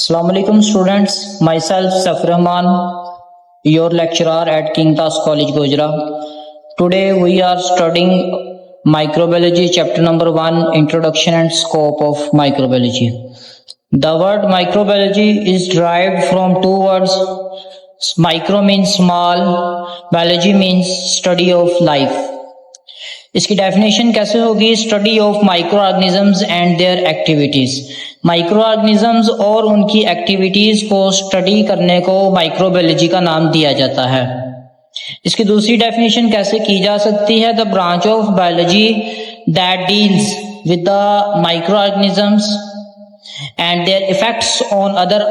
Assalamu alaikum students, myself Safir Rahman, your lecturer at King Tas College Gojra. Today we are studying microbiology chapter number 1, introduction and scope of microbiology. The word microbiology is derived from two words. Micro means small, biology means study of life. इसकी definition कैसे होगी? Study of micro organisms and their activities. Micro organisms और उनकी activities को study करने को microbiology का नाम दिया जाता है। इसकी दूसरी डेफिनेशन कैसे की जा सकती है? The branch of biology that deals with the micro organisms and there effects on other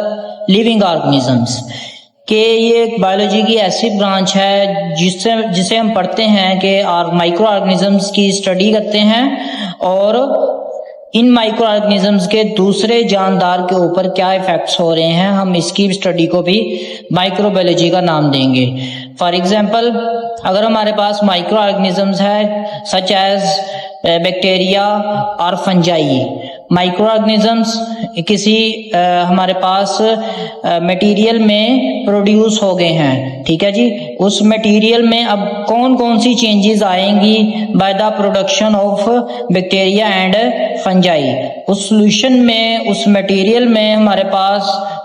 living organisms. कि ये एक बायोलॉजी की ऐसी ब्रांच है जिसे हम पढ़ते हैं कि माइक्रो ऑर्गेनिजम्स की स्टडी करते हैं और इन माइक्रो ऑर्गेनिजम्स के दूसरे जानदार के ऊपर क्या इफेक्ट्स हो रहे हैं, हम इसकी स्टडी को भी माइक्रोबायोलॉजी का नाम देंगे। फॉर एग्जांपल, अगर हमारे पास माइक्रो ऑर्गेनिजम्स है सच एज बैक्टीरिया और फंजाई। माइक्रो ऑर्गेनिजम्स किसी हमारे पास मटेरियल में प्रोड्यूस हो गए हैं, ठीक है जी। उस मटेरियल में अब कौन कौन सी चेंजेस आएंगी by the production of bacteria and fungi. उस सॉल्यूशन में, उस मटेरियल में हमारे पास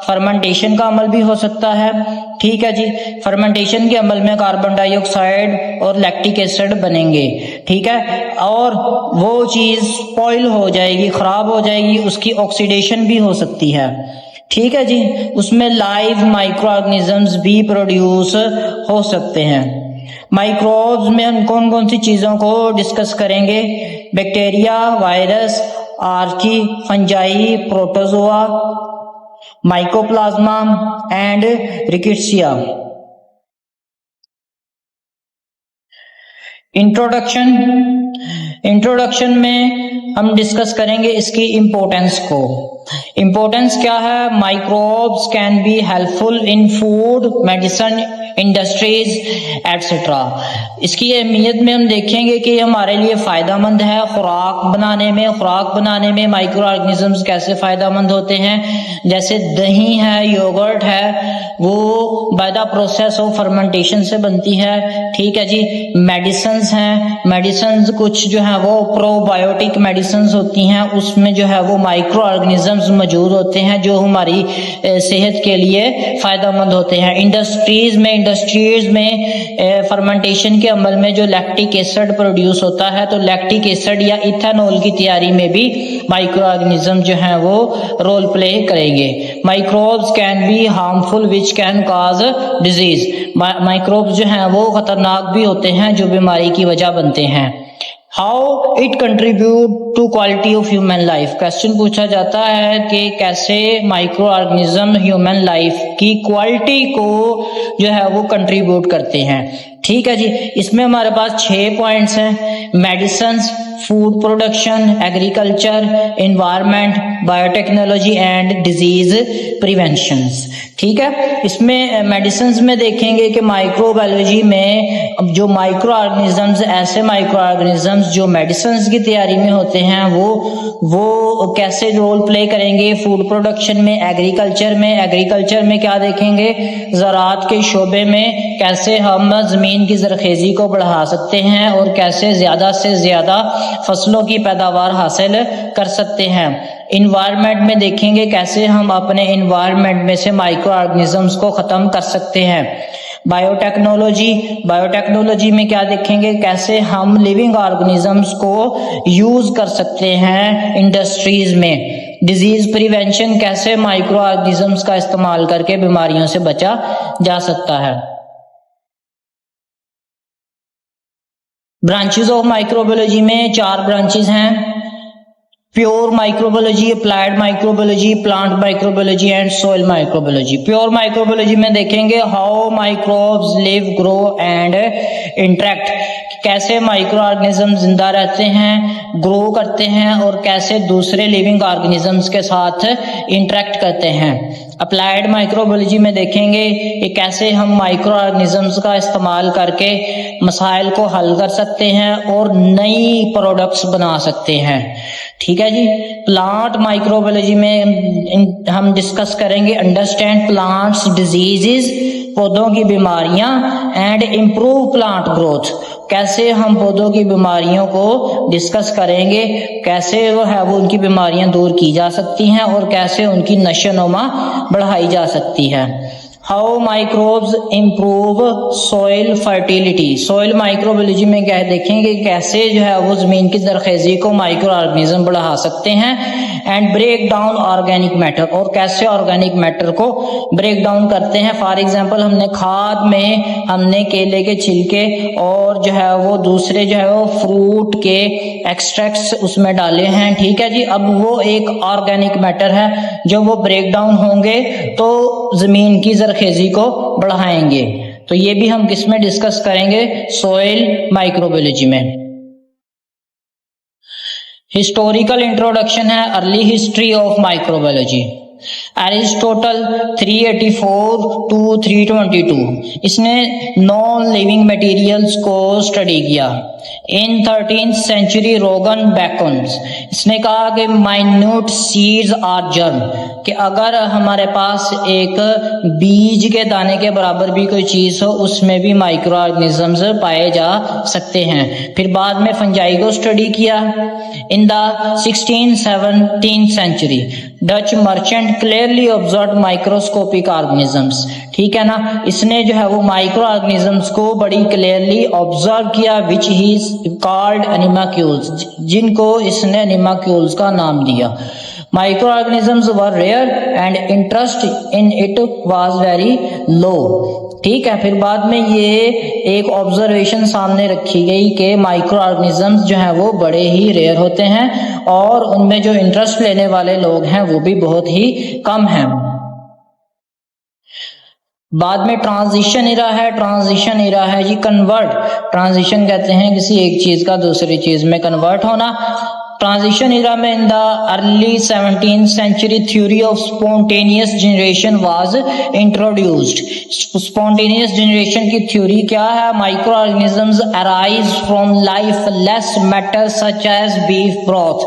फर्मेंटेशन का अमल भी हो सकता है, ठीक है जी। फर्मेंटेशन के अमल में कार्बन डाइऑक्साइड और लैक्टिक एसिड बनेंगे, ठीक है। और वो चीज स्पॉइल हो जाएगी, खराब हो जाएगी, उसकी ऑक्सीडेशन भी हो सकती है, ठीक है जी। उसमें लाइव माइक्रो ऑर्गेनिजम्स भी प्रोड्यूस हो सकते हैं। माइक्रोब्स में हम कौन कौन सी चीजों को डिस्कस करेंगे? Bacteria, virus, archaea, fungi, protozoa, mycoplasma and rickettsia. Introduction में हम डिस्कस करेंगे इसकी इम्पोर्टेंस को। इम्पोर्टेंस क्या है? Microbes can be helpful in food, medicine, industries etcetera. इसकी अहमियत में हम देखेंगे कि हमारे लिए फायदामंद है खुराक बनाने में माइक्रो ऑर्गेनिजम्स कैसे फायदामंद होते हैं। जैसे दही है, योगर्ट है, वो by the process of fermentation से बनती है, ठीक है जी। मेडिसिन्स हैं, मेडिसिन्स कुछ जो है वो प्रोबायोटिक मेडिसिन्स होती हैं, उसमें जो है वो माइक्रो ऑर्गेनिजम्स मौजूद होते हैं जो हमारी सेहत के लिए फायदामंद होते हैं। इंडस्ट्रीज में फर्मेंटेशन के अमल में जो लैक्टिक एसिड प्रोड्यूस होता है, तो लैक्टिक एसिड या इथेनॉल की तैयारी में भी माइक्रो ऑर्गेनिज्म जो है वो रोल प्ले करेंगे। Microbes can be harmful which can cause disease. Microbes जो हैं वो खतरनाक भी होते हैं जो बीमारी की वजह बनते हैं। How it contribute to quality of human life. Question पूछा जाता है कि कैसे माइक्रो ऑर्गेनिज्म ह्यूमन लाइफ की क्वालिटी को जो है वो कंट्रीब्यूट करते हैं, ठीक है जी। इसमें हमारे पास 6 पॉइंट्स हैं। Medicines, food production, agriculture, environment, biotechnology and disease prevention, ठीक है। इसमें मेडिसिन्स में देखेंगे कि माइक्रोबायोलॉजी में जो माइक्रो ऑर्गेनिजम्स, ऐसे माइक्रो ऑर्गेनिजम्स जो मेडिसिन्स की तैयारी में होते हैं वो कैसे रोल प्ले करेंगे फूड प्रोडक्शन में, एग्रीकल्चर में क्या देखेंगे? ज़राअत के शोबे में कैसे हम जमीन की ज़रखेज़ी को बढ़ा सकते हैं और कैसे ज़्यादा से ज़्यादा फसलों की पैदावार हासिल कर सकते हैं। इन्वायरमेंट में देखेंगे कैसे हम अपने इन्वायरमेंट में से माइक्रो ऑर्गेनिजम्स को ख़त्म कर सकते हैं। बायोटेक्नोलॉजी में क्या देखेंगे? कैसे हम लिविंग ऑर्गेनिजम्स को यूज कर सकते हैं इंडस्ट्रीज में। डिजीज प्रिवेंशन, कैसे माइक्रो ऑर्गेनिजम्स का इस्तेमाल करके बीमारियों से बचा जा सकता है। ब्रांचेस ऑफ माइक्रोबायोलॉजी में 4 ब्रांचेस हैं। Pure microbiology, applied microbiology, plant microbiology and soil microbiology. Pure microbiology में देखेंगे how microbes live, grow and interact. कैसे माइक्रो ऑर्गेनिज्म जिंदा रहते हैं, ग्रो करते हैं और कैसे दूसरे लिविंग ऑर्गेनिजम्स के साथ इंटरेक्ट करते हैं। अप्लाइड माइक्रोबायोलॉजी में देखेंगे कि कैसे हम माइक्रो ऑर्गेनिजम्स का इस्तेमाल करके मसाइल को हल कर सकते हैं और नई प्रोडक्ट्स बना सकते हैं, ठीक है जी। प्लांट माइक्रोबायोलॉजी में हम डिस्कस करेंगे अंडरस्टैंड प्लांट्स डिजीजेस, पौधों की बीमारियां, एंड इम्प्रूव प्लांट ग्रोथ। कैसे हम पौधों की बीमारियों को डिस्कस करेंगे, कैसे वो उनकी बीमारियां दूर की जा सकती हैं और कैसे उनकी नशोनुमा बढ़ाई जा सकती है। How microbes improve soil fertility. Soil microbiology में क्या देखेंगे कैसे वो जमीन की जरखेजी को माइक्रो ऑर्गेनिज्म बढ़ा सकते हैं। And break down organic matter, और कैसे ऑर्गेनिक मैटर को ब्रेक डाउन करते हैं। फॉर एग्जांपल हमने खाद में हमने केले के छिलके और वो दूसरे वो फ्रूट के एक्सट्रैक्ट्स उसमें डाले हैं, ठीक है जी। अब वो एक ऑर्गेनिक मैटर है, जो वो ब्रेक डाउन होंगे तो जमीन की जरखेजी को बढ़ाएंगे। तो ये भी हम किस में डिस्कस करेंगे, सॉइल माइक्रोबायोलॉजी में। हिस्टोरिकल इंट्रोडक्शन है, early history of microbiology. Aristotle 384 to 322, इसने नॉन लिविंग मटेरियल्स को स्टडी किया। इन 13th सेंचुरी रोगन बैकन, इसने कहा कि माइन्यूट सीड्स आर जर्म, कि अगर हमारे पास एक बीज के दाने के बराबर भी कोई चीज हो उसमें भी माइक्रो ऑर्गेनिजम्स पाए जा सकते हैं। फिर बाद में फंजाई को स्टडी किया। In the 16th-17th century Dutch merchant clearly observe microscopic organisms, ठीक है ना। इसने वो माइक्रो ऑर्गेनिजम्स को बड़ी क्लियरली ऑब्जर्व किया, विच ही कॉल्ड एनिमाक्यूल्स, जिनको इसने एनिमाक्यूल्स का नाम दिया। Microorganisms were rare and interest in it was very low, ठीक है। फिर बाद में ये एक ऑब्जर्वेशन सामने रखी गई कि माइक्रो ऑर्गेनिजम्स वो बड़े ही रेयर होते हैं और उनमें जो इंटरेस्ट लेने वाले लोग हैं वो भी बहुत ही कम हैं। बाद में ट्रांजिशन इरा है। ट्रांजिशन इरा है जी कन्वर्ट, ट्रांजिशन कहते हैं किसी एक चीज का दूसरी चीज में कन्वर्ट होना। ट्रांजिशन इरा में in the early 17th century theory of spontaneous generation was introduced. Spontaneous generation की थ्योरी क्या है, micro organisms arise from lifeless matter such as beef broth.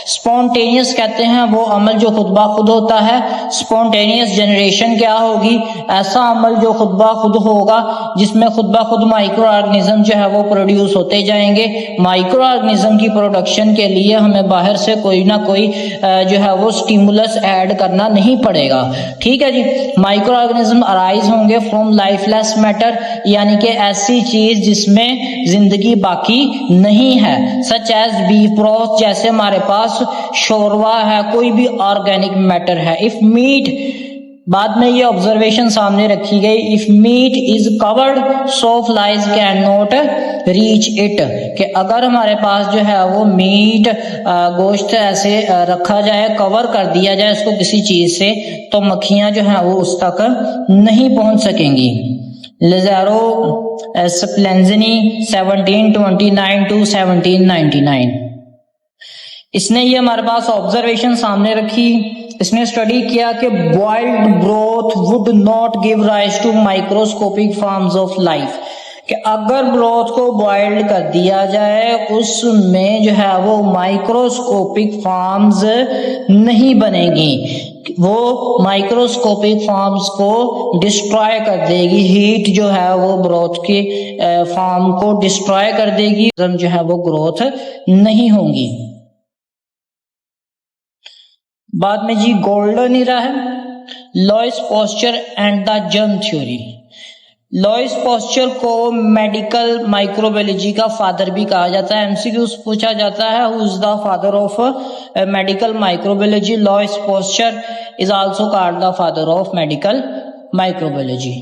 Spontaneous कहते हैं वो अमल जो खुद ब खुद होता है। स्पॉन्टेनियस जनरेशन क्या होगी, ऐसा अमल जो खुद ब खुद होगा जिसमें खुद ब खुद माइक्रो ऑर्गेनिज्म वो प्रोड्यूस होते जाएंगे। माइक्रो ऑर्गेनिज्म की प्रोडक्शन के लिए हमें बाहर से कोई ना कोई वो स्टिमुलस ऐड करना नहीं पड़ेगा, ठीक है जी। माइक्रो ऑर्गेनिज्म अराइज होंगे फ्रॉम लाइफलेस मैटर, यानी कि ऐसी चीज जिसमें जिंदगी बाकी नहीं है, सच एज बीफ ब्रॉथ, जैसे हमारे पास शोरवा है, कोई भी ऑर्गेनिक मैटर है। इफ मीट, बाद में ये ऑब्जर्वेशन सामने रखी गई, if meat is covered so flies can not reach it, कि अगर हमारे पास वो मीट गोश्त ऐसे रखा जाए, कवर कर दिया जाए उसको किसी चीज से, तो मक्खियां वो उस तक नहीं पहुंच सकेंगी। लिज़ारो स्प्लेंजनी 1729 टू 1799, इसने ये हमारे पास ऑब्जर्वेशन सामने रखी। इसने स्टडी किया कि boiled broth would not give rise to microscopic forms of life, कि अगर ब्रोथ को बॉइल्ड कर दिया जाए उसमें वो माइक्रोस्कोपिक फॉर्म्स नहीं बनेगी, वो माइक्रोस्कोपिक फॉर्म्स को डिस्ट्रॉय कर देगी। हीट वो ब्रोथ की फॉर्म को डिस्ट्रॉय कर देगी, वो ग्रोथ नहीं होंगी। बाद में जी गोल्डन इरा है, लॉइस posture and the germ theory. लॉइस posture को मेडिकल माइक्रोबायोलॉजी का फादर भी कहा जाता है। एमसीक्यूज पूछा जाता है, who is the father of medical microbiology. लॉइस posture is also called the father of medical microbiology.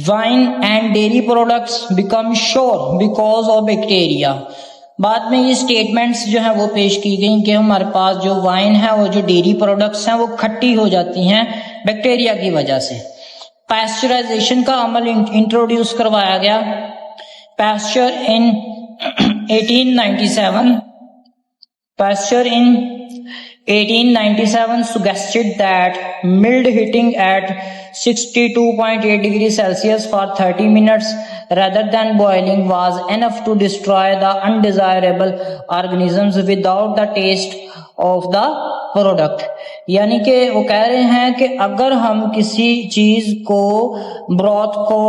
Wine and dairy products become sure because of bacteria. बाद में ये स्टेटमेंट्स वो पेश की गई कि हमारे पास जो वाइन है, वो जो डेयरी प्रोडक्ट्स हैं वो खट्टी हो जाती हैं बैक्टीरिया की वजह से। पैस्चराइजेशन का अमल इंट्रोड्यूस करवाया गया। Pasture in 1897, pasture in 1897 suggested that mild heating at 62.8 degrees Celsius for 30 minutes rather than boiling was enough to destroy the undesirable organisms without the taste of the product. यानी कि वो कह रहे हैं कि अगर हम किसी चीज को ब्रॉथ को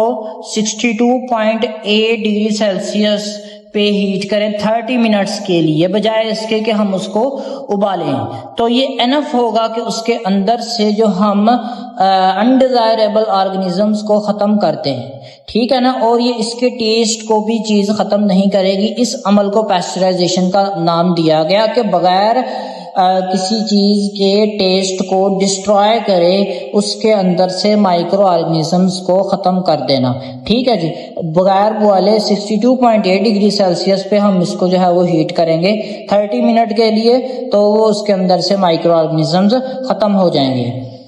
62.8 डिग्री सेल्सियस पे हीट करें 30 मिनट्स के लिए, बजाय इसके कि हम उसको उबालें, तो ये एनफ होगा कि उसके अंदर से जो हम अनडिजायरेबल ऑर्गेनिजम्स को ख़त्म करते हैं, ठीक है ना, और ये इसके टेस्ट को भी चीज़ ख़त्म नहीं करेगी। इस अमल को पैस्चराइजेशन का नाम दिया गया कि बगैर किसी चीज़ के टेस्ट को डिस्ट्रॉय करे उसके अंदर से माइक्रो ऑर्गेनिजम्स को ख़त्म कर देना, ठीक है जी। बगैर बुआले 62.8 डिग्री सेल्सियस पे हम इसको जो है वो हीट करेंगे 30 मिनट के लिए, तो वो उसके अंदर से माइक्रो ऑर्गेनिजम्स ख़त्म हो जाएंगे।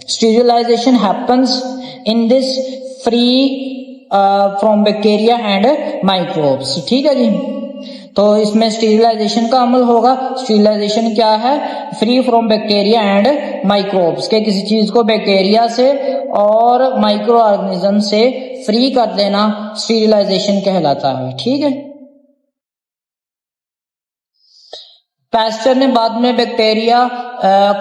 Sterilisation happens in this free from bacteria and microbes, ठीक है जी। तो इसमें स्टीरिलाइजेशन का अमल होगा। स्टीरिलाइजेशन क्या है? Free from bacteria and microbes, के किसी चीज को बैक्टीरिया से और माइक्रो ऑर्गेनिज्म से फ्री कर देना स्टीरिलाइजेशन कहलाता है, ठीक है। पास्चर ने बाद में बैक्टीरिया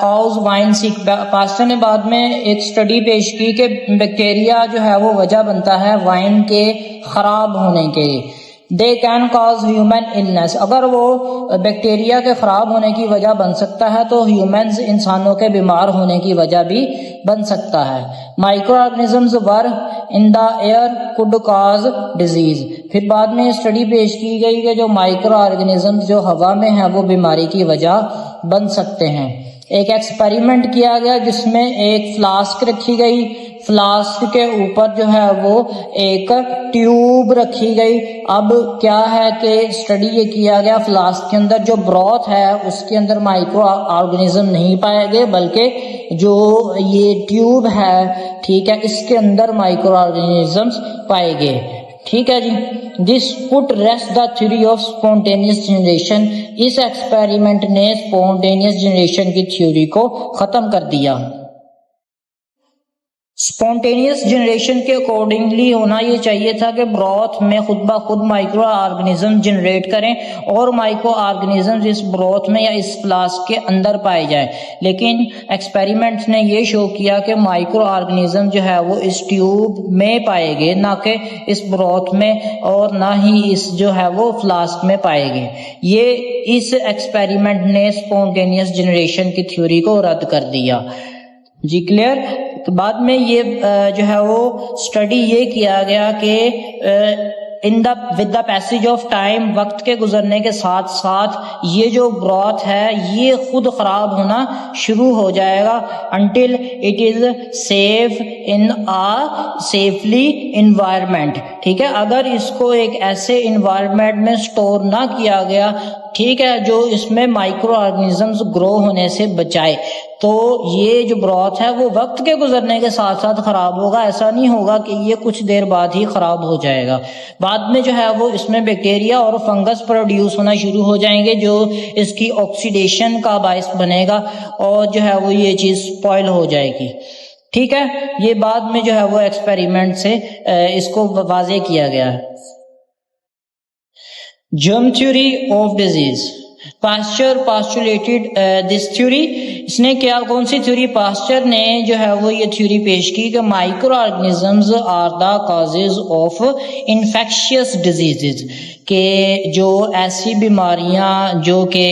कॉज वाइन सिक, पास्चर ने बाद में एक स्टडी पेश की कि बैक्टीरिया जो है वो वजह बनता है वाइन के खराब होने के। They can cause human illness, अगर वो बैक्टीरिया के खराब होने की वजह बन सकता है तो ह्यूमन्स इंसानों के बीमार होने की वजह भी बन सकता है। Micro organisms were in the air could cause disease, फिर बाद में स्टडी पेश की गई कि जो माइक्रो ऑर्गेनिजम्स जो हवा में है वो बीमारी की वजह बन सकते हैं। एक एक्सपेरिमेंट किया गया जिसमें एक फ्लास्क रखी गई, फ्लास्क के ऊपर जो है वो एक ट्यूब रखी गई। अब क्या है कि स्टडी ये किया गया, फ्लास्क के अंदर जो ब्रॉथ है उसके अंदर माइक्रो ऑर्गेनिज्म नहीं पाए गए, बल्कि जो ये ट्यूब है, ठीक है, इसके अंदर माइक्रो ऑर्गेनिजम्स पाए गए, ठीक है जी। This put rest the theory of spontaneous generation, इस एक्सपेरिमेंट ने स्पॉन्टेनियस जनरेशन की थ्योरी को खत्म कर दिया। स्पॉन्टेनियस जनरेशन के अकॉर्डिंगली होना ये चाहिए था कि ब्रॉथ में खुद ब खुद माइक्रो ऑर्गेनिज्म जनरेट करें और माइक्रो ऑर्गेनिज्म इस ब्रॉथ में या इस फ्लास्क के अंदर पाए जाए, लेकिन एक्सपेरिमेंट ने ये शो किया कि माइक्रो ऑर्गेनिज्म जो है वो इस ट्यूब में पाए गए, ना कि इस ब्रॉथ में और ना ही इस जो है वो फ्लास्क में पाए गए। ये इस एक्सपेरिमेंट ने स्पॉन्टेनियस जनरेशन की थ्योरी को रद्द कर दिया जी, क्लियर। तो बाद में ये जो है वो स्टडी ये किया गया कि with the passage of time, वक्त के गुजरने के साथ साथ ये जो ब्रॉथ है ये खुद खराब होना शुरू हो जाएगा until it is safe in a safely environment, ठीक है। अगर इसको एक ऐसे इन्वायरमेंट में स्टोर ना किया गया, ठीक है, जो इसमें माइक्रो ऑर्गेनिजम्स ग्रो होने से बचाए, तो ये जो ब्रॉथ है वो वक्त के गुजरने के साथ साथ खराब होगा। ऐसा नहीं होगा कि ये कुछ देर बाद ही खराब हो जाएगा। बाद में जो है वो इसमें बैक्टीरिया और फंगस प्रोड्यूस होना शुरू हो जाएंगे जो इसकी ऑक्सीडेशन का बायस बनेगा और जो है वो ये चीज स्पॉइल हो जाएगी, ठीक है। ये बाद में जो है वो एक्सपेरिमेंट से इसको वाज़े किया गया है। Germ theory of disease, Pasteur postulated this theory. इसने क्या, कौन सी थ्योरी? पास्चर ने जो है वो ये थ्योरी पेश की कि micro organisms are the causes of infectious diseases, के जो ऐसी बीमारियां जो कि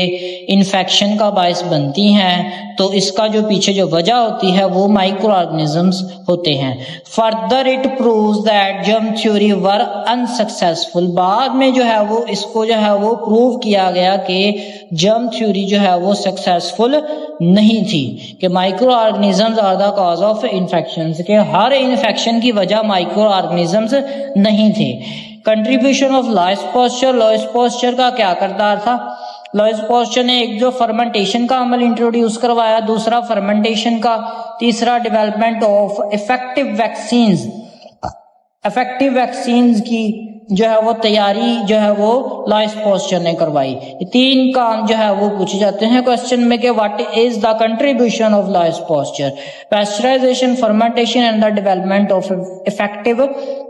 इन्फेक्शन का बायस बनती हैं, तो इसका जो पीछे जो वजह होती है वो माइक्रो ऑर्गेनिजम्स होते हैं। Further it proves that germ theory were unsuccessful, बाद में जो है वो इसको जो है वो प्रूव किया गया कि जर्म थ्योरी जो है वो सक्सेसफुल नहीं थी, कि micro organisms are the cause of infections, के हर इन्फेक्शन की वजह माइक्रो ऑर्गेनिजम्स नहीं थे। Contribution of Louis Pasteur, Louis Pasteur का क्या किरदार था? लॉयस पास्चर ने एक जो फर्मेंटेशन का अमल इंट्रोड्यूस करवाया, दूसरा फर्मेंटेशन का, तीसरा development of effective vaccines, effective vaccines की जो है वो तैयारी जो है वो लॉयस पास्चर ने करवाई। ये तीन काम जो है वो पूछे जाते हैं क्वेश्चन में कि what is the contribution of Louis Pasteur? Pasteurisation, fermentation and the development of effective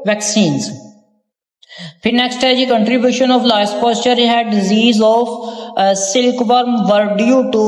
vaccines. फिर नेक्स्ट है जी कंट्रीब्यूशन ऑफ लॉयस पास्चर है disease of silk worm were due to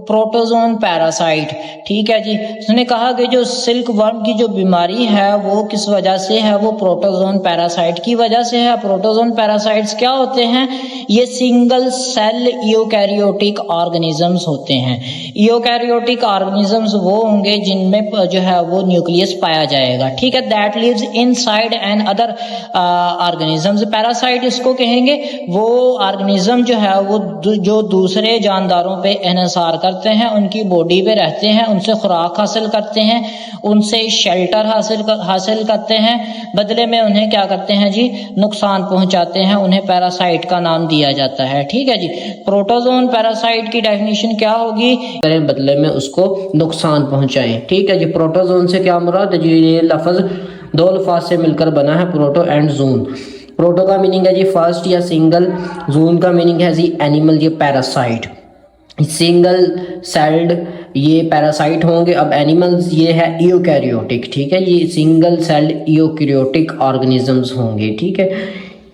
protozoan parasite. ठीक है जी, उसने कहा कि जो सिल्क वर्म की जो बीमारी है वो किस वजह से है, वो प्रोटोजोन पैरासाइट की वजह से है। प्रोटोजोन पैरासाइट्स क्या होते हैं, ये सिंगल सेल यूकैरियोटिक ऑर्गेनिजम्स होते हैं। यूकैरियोटिक ऑर्गेनिजम्स वो होंगे जिनमें जो है वो न्यूक्लियस पाया जाएगा। ठीक है, that lives inside and other organisms. Parasite इसको कहेंगे वो ऑर्गेनिज्म जो है वो जो दूसरे जानदारों पे इन्हिसार करते हैं, उनकी बॉडी पे रहते हैं, उनसे खुराक हासिल करते हैं, उनसे शेल्टर हासिल करते हैं, बदले में उन्हें क्या करते हैं जी, नुकसान पहुंचाते हैं, उन्हें पैरासाइट का नाम दिया जाता है। ठीक है जी, प्रोटोजोन पैरासाइट की डेफिनेशन क्या होगी, बदले में उसको नुकसान पहुंचाएं। ठीक है जी, प्रोटोजोन से क्या मुराद जी, ये लफ्ज दो अल्फाज से मिलकर बना है, प्रोटो एंड जून। प्रोटो का मीनिंग है जी फर्स्ट या सिंगल, जून का मीनिंग है जी एनिमल या पैरासाइट। सिंगल सेल्ड ये पैरासाइट होंगे। अब एनिमल्स ये है यूकैरियोटिक। ठीक है, ये सिंगल सेल्ड यूकैरियोटिक ऑर्गेनिजम्स होंगे। ठीक है,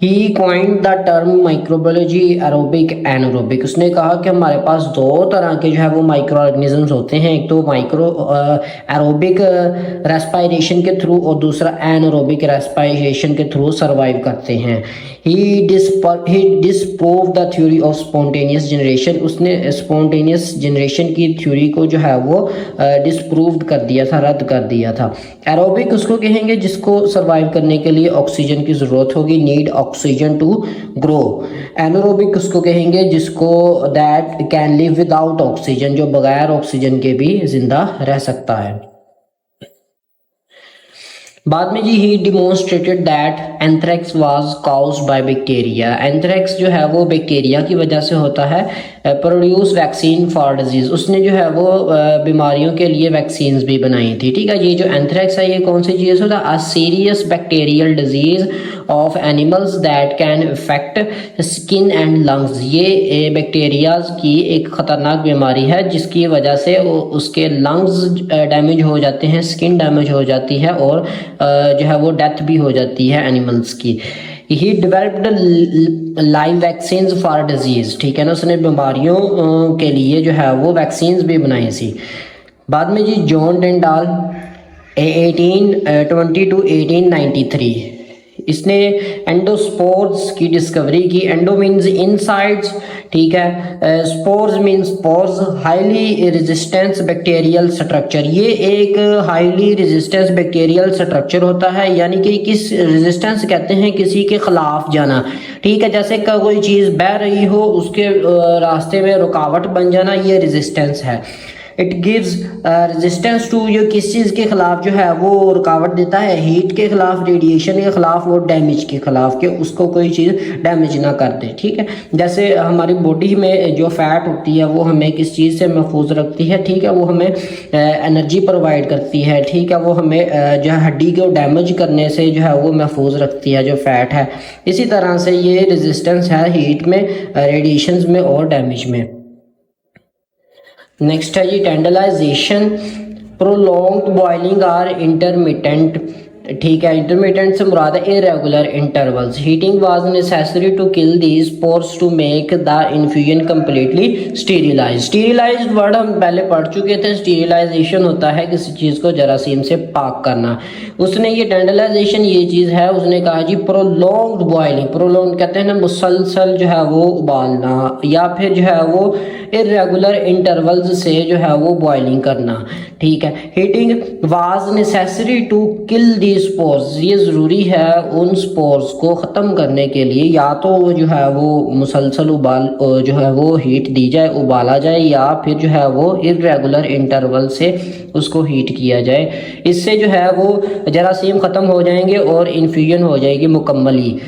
he coined the term microbiology aerobic anaerobic. उसने कहा कि हमारे पास दो तरह के जो है वो माइक्रो ऑर्गेनिजम्स होते हैं, एक तो माइक्रो एरोबिक रेस्पायरेशन के थ्रू और दूसरा एनारोबिक रेस्पायरेशन के थ्रू सरवाइव करते हैं। He disprove the theory of spontaneous generation. उसने स्पॉन्टेनियस जनरेशन की थ्योरी को जो है वो डिस्प्रूव कर दिया था, रद्द कर दिया था। एरोबिक उसको कहेंगे जिसको सरवाइव करने के लिए ऑक्सीजन की ज़रूरत होगी, need oxygen to grow. Anaerobic उसको कहेंगे जिसको that can live without oxygen, जो बगैर ऑक्सीजन के भी जिंदा रह सकता है। बाद में जी he demonstrated that anthrax was caused by bacteria. Anthrax जो है वो बैक्टीरिया की वजह से होता है। Produce vaccine for disease. उसने जो है वो बीमारियों के लिए वैक्सीन्स भी बनाई थी। ठीक है, ये जो एंथ्रेक्स है ये कौन सी चीज़ होता है, a serious bacterial disease of animals that can effect skin and lungs. ये बैक्टीरियाज की एक ख़तरनाक बीमारी है जिसकी वजह से उसके लंग्स डैमेज हो जाते हैं, स्किन डैमेज हो जाती है और जो है वो डेथ भी हो जाती है एनिमल्स की। He developed live vaccine for disease. ठीक है ना, उसने बीमारियों के लिए जो है वो वैक्सीन भी बनाई थी। बाद में जी जॉन डेंडाल 1820 टू 1893 इसने एंडोस्पोर्स की डिस्कवरी की। एंडो मीन्स इनसाइड्स, ठीक है, spores means spores. Highly resistance bacterial structure, ये एक हाईली रेजिस्टेंस बैक्टीरियल स्ट्रक्चर होता है, यानी कि किस रेजिस्टेंस कहते हैं, किसी के खिलाफ जाना। ठीक है, जैसे कोई चीज़ बह रही हो उसके रास्ते में रुकावट बन जाना, ये रेजिस्टेंस है। इट गिव्स रेजिस्टेंस टू, ये किस चीज़ के खिलाफ जो है वो रुकावट देता है, हीट के खिलाफ, रेडिएशन के खिलाफ और डैमेज के खिलाफ, कि उसको कोई चीज़ डैमेज ना कर दे। ठीक है, जैसे हमारी बॉडी में जो फैट होती है वो हमें किस चीज़ से महफूज रखती है, ठीक है, वो हमें एनर्जी प्रोवाइड करती है। ठीक है, वो हमें जो है हड्डी को डैमेज करने से जो है वो महफूज रखती है, जो फैट है। इसी तरह से ये रेजिस्टेंस है हीट में, रेडिएशन में और डैमेज में। नेक्स्ट है जी tyndallisation. Prolonged boiling or intermittent. ठीक है, इंटरमिटेंट से मुराद है irregular intervals. Heating was necessary to kill these spores to make the infusion completely sterilise. Sterilise word हम पहले पढ़ चुके थे। स्टीरिलाइजेशन होता है किसी चीज़ को जरासीम से पाक करना। उसने ये टेंडलाइजेशन ये चीज़ है, उसने कहा जी प्रोलॉन्ग्ड बॉइलिंग। प्रोलॉन्ग कहते हैं ना मुसलसल जो है वो उबालना, या फिर जो है वो इरेगुलर इंटरवल्स से जो है वो बॉइलिंग करना। ठीक है, heating was necessary to kill the spores. ये ज़रूरी है उन स्पोर्स को ख़त्म करने के लिए, या तो वो जो है वो मुसलसल उबाल जो है वो हीट दी जाए, उबाला जाए, या फिर जो है वो इरेगुलर इंटरवल से उसको हीट किया जाए। इससे जो है वो जरासीम ख़त्म हो जाएंगे और इन्फ्यूजन हो जाएगी मुकम्मली।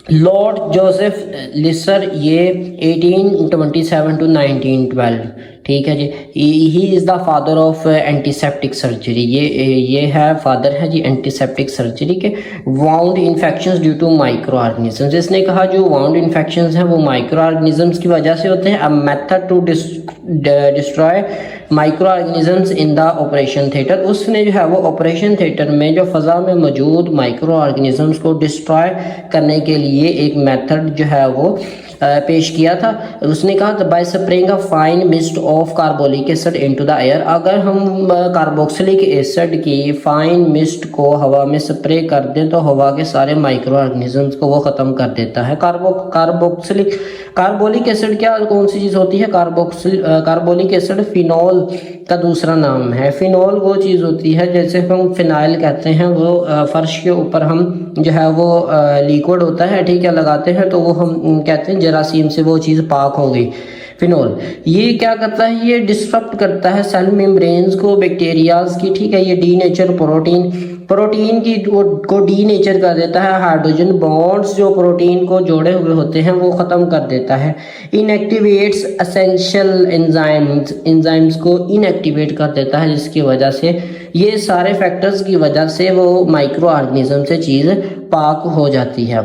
लॉर्ड जोसेफ लिसर ये 1827 टू 1912। ठीक है जी, he is the father of antiseptic surgery. ये है फादर है जी एंटीसेप्टिक सर्जरी के। Wound infections due to micro organisms. इसने कहा जो वाउंड इन्फेक्शंस हैं वो माइक्रो ऑर्गेनिजम्स की वजह से होते हैं। A method to destroy micro organisms in the operation theatre, उसने जो है वो ऑपरेशन थिएटर में जो फ़ज़ा में मौजूद माइक्रो ऑर्गेनिजम्स को डिस्ट्रॉय करने के लिए एक मेथड जो है वो पेश किया था। उसने कहा bye spraying a fine mist of carbolic acid into the air, अगर हम कार्बोक्सिलिक एसिड की फाइन मिस्ट को हवा में स्प्रे कर दें तो हवा के सारे माइक्रो ऑर्गेनिजम्स को वो ख़त्म कर देता है। कार्बोलिक एसिड क्या कौन सी चीज़ होती है? कार्बोलिक एसिड फिनॉल का दूसरा नाम है। फिनॉल वो चीज़ होती है जैसे हम फिनाइल कहते हैं, वो फर्श के ऊपर हम जो है वो लिक्विड होता है, ठीक है, लगाते हैं तो वो हम कहते हैं जरासीम से वो चीज़ पाक हो गई। फिनॉल ये क्या करता है? ये डिस्टर्ब करता है सेल मेम्ब्रेन्स को, बैक्टीरियाज की, ठीक है। ये डीनेचर प्रोटीन की को डीनेचर कर देता है। हाइड्रोजन बॉन्ड्स जो प्रोटीन को जोड़े हुए होते हैं वो ख़त्म कर देता है। इनएक्टिवेट्स एसेंशियल एंजाइम्स को इनएक्टिवेट कर देता है, जिसकी वजह से ये सारे फैक्टर्स की वजह से वो माइक्रो ऑर्गेनिज्म से चीज़ पाक हो जाती है।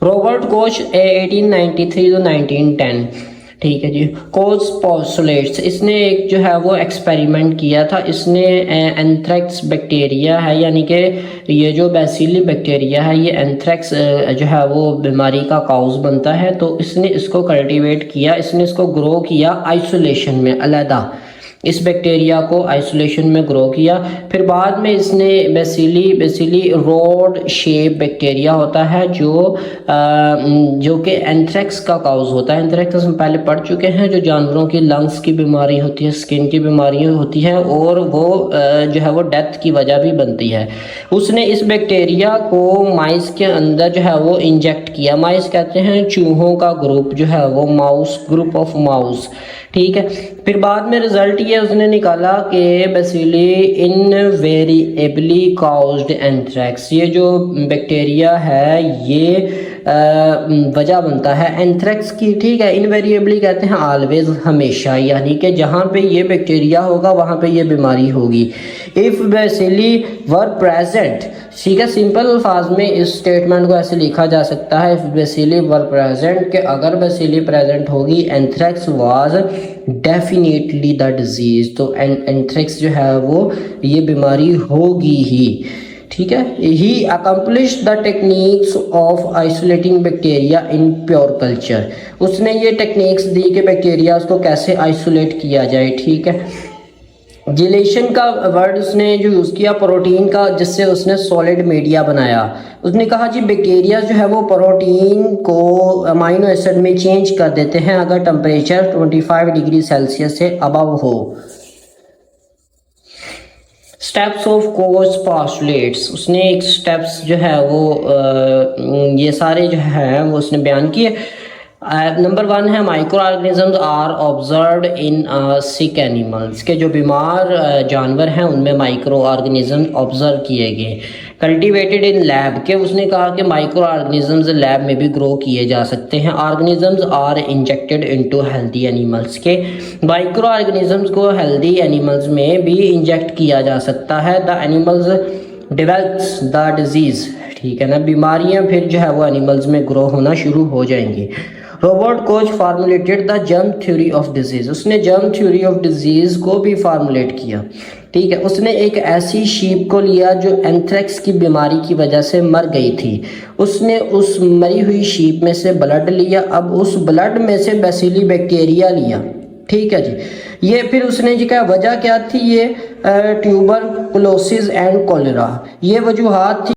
रॉबर्ट कोच 1893 to 1910, ठीक है जी। कोच पोस्टुलेट्स, इसने एक जो है वो एक्सपेरिमेंट किया था। इसने एंथ्रेक्स बैक्टीरिया है, यानी कि ये जो बैसिली बैक्टीरिया है, ये एंथ्रेक्स जो है वो बीमारी का काउज बनता है, तो इसने इसको कल्टीवेट किया, इसने इसको ग्रो किया आइसोलेशन में, अलहदा इस बैक्टीरिया को आइसोलेशन में ग्रो किया। फिर बाद में इसने बेसिली रोड शेप बैक्टीरिया होता है जो कि एंथ्रेक्स का काउज होता है। एंथ्रेक्स हम पहले पढ़ चुके हैं, जो जानवरों की लंग्स की बीमारी होती है, स्किन की बीमारियां होती हैं, और वो जो है वो डेथ की वजह भी बनती है। उसने इस बैक्टीरिया को माइस के अंदर जो है वो इंजेक्ट किया। माइस कहते हैं चूहों का ग्रुप जो है वो, माउस, ग्रुप ऑफ माउस, ठीक है। फिर बाद में रिजल्ट ये उसने निकाला कि बेसिली इनवेरिएबली काउज्ड एंथ्रेक्स, ये जो बैक्टीरिया है ये वजह बनता है एंथ्रेक्स की, ठीक है। इनवेरिएबली कहते हैं ऑलवेज, हमेशा, यानी कि जहाँ पे ये बैक्टीरिया होगा वहाँ पे ये बीमारी होगी। इफ़ बेसिली वर प्रेजेंट, ठीक है, सिंपल अल्फाज में इस स्टेटमेंट को ऐसे लिखा जा सकता है, इफ़ बेसिली वर प्रेजेंट, कि अगर बेसिली प्रेजेंट होगी, anthrax was definitely the disease, तो एंथ्रेक्स जो है वो ये बीमारी होगी ही, ठीक है। He accomplish the techniques of isolating bacteria in pure culture, उसने ये टेक्निक्स दी कि बैक्टीरिया को कैसे आइसोलेट किया जाए, ठीक है। जिलेशन का वर्ड उसने जो यूज़ किया प्रोटीन का, जिससे उसने सॉलिड मीडिया बनाया। उसने कहा जी बैक्टीरिया जो है वो प्रोटीन को अमाइनो एसिड में चेंज कर देते हैं अगर टेम्परेचर 25 डिग्री सेल्सियस से अबव हो। स्टेप्स ऑफ कोच पोस्टुलेट्स, उसने एक स्टेप्स जो है वो ये सारे जो है वो उसने बयान किए। नंबर 1 है micro organisms are observed in sick animals, के जो बीमार जानवर हैं उनमें माइक्रो ऑर्गेनिज्म ऑब्जर्व किए गए। कल्टीवेटेड इन लैब, के उसने कहा कि माइक्रो ऑर्गेनिजम्स लैब में भी ग्रो किए जा सकते हैं। Organisms are injected into healthy animals, के माइक्रो ऑर्गेनिजम्स को हेल्दी एनिमल्स में भी इंजेक्ट किया जा सकता है। The animals develops the disease, ठीक है ना, बीमारियां फिर जो है वो एनिमल्स में ग्रो होना शुरू हो जाएंगी। Robert Koch formulated the germ theory of disease, उसने जर्म थ्योरी ऑफ डिजीज़ को भी फार्मुलेट किया, ठीक है। उसने एक ऐसी शीप को लिया जो एंथ्रेक्स की बीमारी की वजह से मर गई थी। उसने उस मरी हुई शीप में से ब्लड लिया, अब उस ब्लड में से बैसिली बैक्टीरिया लिया, ठीक है जी। ये फिर उसने जी क्या वजह क्या थी, ये ट्यूबरकुलोसिस एंड कोलेरा, ये वजूहात थी।